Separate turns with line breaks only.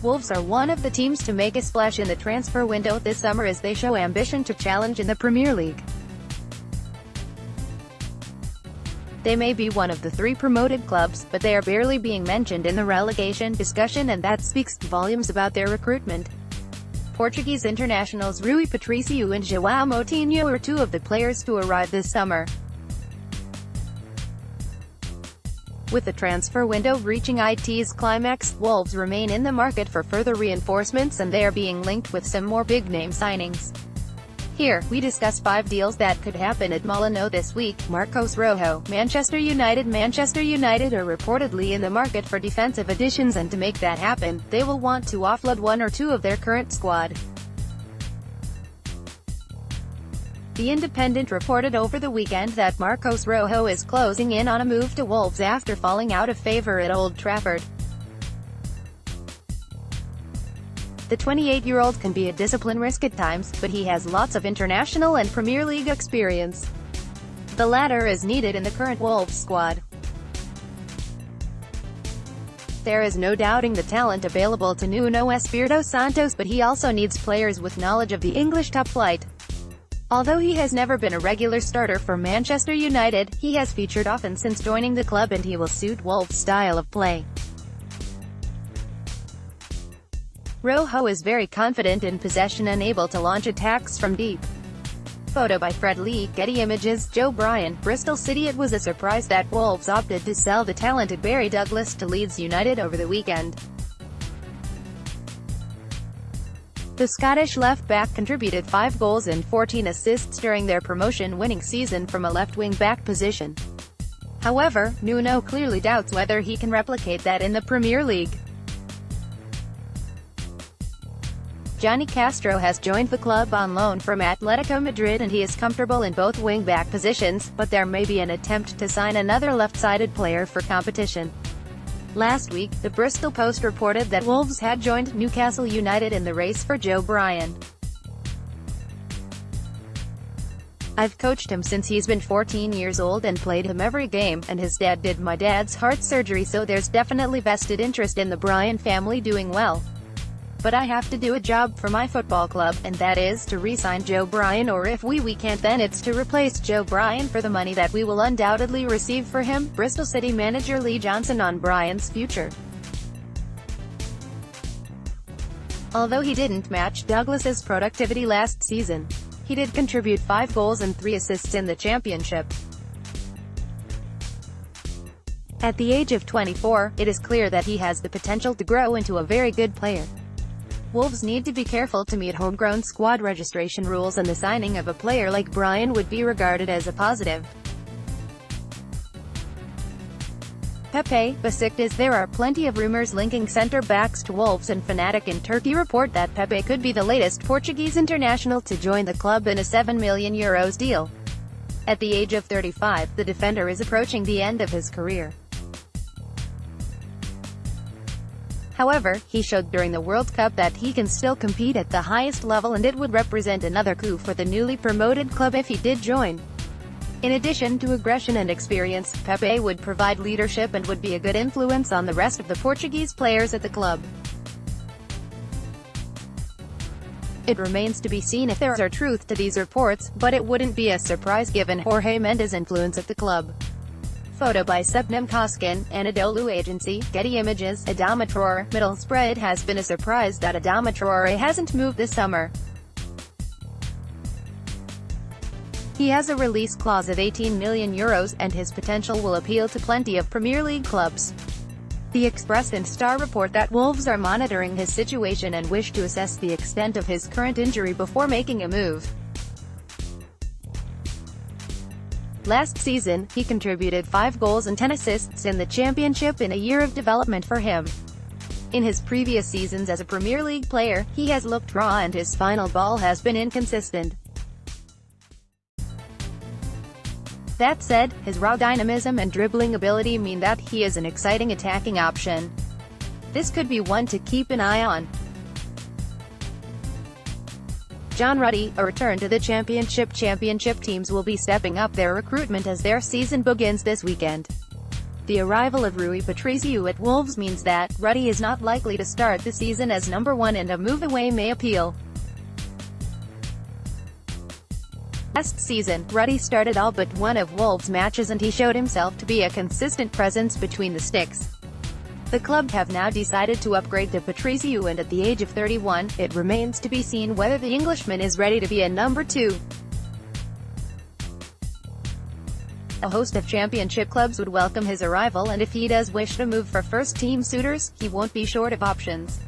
Wolves are one of the teams to make a splash in the transfer window this summer as they show ambition to challenge in the Premier League. They may be one of the 3 promoted clubs, but they are barely being mentioned in the relegation discussion, and that speaks volumes about their recruitment. Portuguese internationals Rui Patricio and Joao Moutinho are 2 of the players to arrive this summer. With the transfer window reaching its climax, Wolves remain in the market for further reinforcements, and they are being linked with some more big-name signings. Here, we discuss 5 deals that could happen at Molino this week. Marcos Rojo, Manchester United are reportedly in the market for defensive additions, and to make that happen, they will want to offload 1 or 2 of their current squad. The Independent reported over the weekend that Marcos Rojo is closing in on a move to Wolves after falling out of favour at Old Trafford. The 28-year-old can be a discipline risk at times, but he has lots of international and Premier League experience. The latter is needed in the current Wolves squad. There is no doubting the talent available to Nuno Espirito Santos, but he also needs players with knowledge of the English top flight. Although he has never been a regular starter for Manchester United, he has featured often since joining the club, and he will suit Wolves' style of play. Rojo is very confident in possession and able to launch attacks from deep. Photo by Fred Lee, Getty Images. Joe Bryan, Bristol City. It was a surprise that Wolves opted to sell the talented Barry Douglas to Leeds United over the weekend. The Scottish left-back contributed 5 goals and 14 assists during their promotion-winning season from a left wing-back position. However, Nuno clearly doubts whether he can replicate that in the Premier League. Johnny Castro has joined the club on loan from Atletico Madrid, and he is comfortable in both wing-back positions, but there may be an attempt to sign another left-sided player for competition. Last week, the Bristol Post reported that Wolves had joined Newcastle United in the race for Joe Bryan. "I've coached him since he's been 14 years old and played him every game, and his dad did my dad's heart surgery, so there's definitely vested interest in the Bryan family doing well. But I have to do a job for my football club, and that is to re-sign Joe Bryan, or if we can't, then it's to replace Joe Bryan for the money that we will undoubtedly receive for him." Bristol City manager Lee Johnson on Bryan's future. Although he didn't match Douglas's productivity last season, he did contribute 5 goals and 3 assists in the Championship. At the age of 24, it is clear that he has the potential to grow into a very good player. Wolves need to be careful to meet homegrown squad registration rules, and the signing of a player like Bryan would be regarded as a positive. Pepe, Besiktas. There are plenty of rumors linking centre-backs to Wolves, and Fanatic in Turkey report that Pepe could be the latest Portuguese international to join the club in a €7 million deal. At the age of 35, the defender is approaching the end of his career. However, he showed during the World Cup that he can still compete at the highest level, and it would represent another coup for the newly promoted club if he did join. In addition to aggression and experience, Pepe would provide leadership and would be a good influence on the rest of the Portuguese players at the club. It remains to be seen if there is truth to these reports, but it wouldn't be a surprise given Jorge Mendes' influence at the club. Photo by Sebnem Koskin, Anadolu Agency, Getty Images. Adama Traore, Middlesbrough. It has been a surprise that Adama Traore hasn't moved this summer. He has a release clause of €18 million, and his potential will appeal to plenty of Premier League clubs. The Express and Star report that Wolves are monitoring his situation and wish to assess the extent of his current injury before making a move. Last season, he contributed 5 goals and 10 assists in the Championship in a year of development for him. In his previous seasons as a Premier League player, he has looked raw and his final ball has been inconsistent. That said, his raw dynamism and dribbling ability mean that he is an exciting attacking option. This could be one to keep an eye on. John Ruddy, a return to the Championship. Championship teams will be stepping up their recruitment as their season begins this weekend. The arrival of Rui Patricio at Wolves means that Ruddy is not likely to start the season as number one, and a move away may appeal. Last season, Ruddy started all but one of Wolves' matches and he showed himself to be a consistent presence between the sticks. The club have now decided to upgrade to Patricio, and at the age of 31, it remains to be seen whether the Englishman is ready to be a number two. A host of championship clubs would welcome his arrival, and if he does wish to move for first-team suitors, he won't be short of options.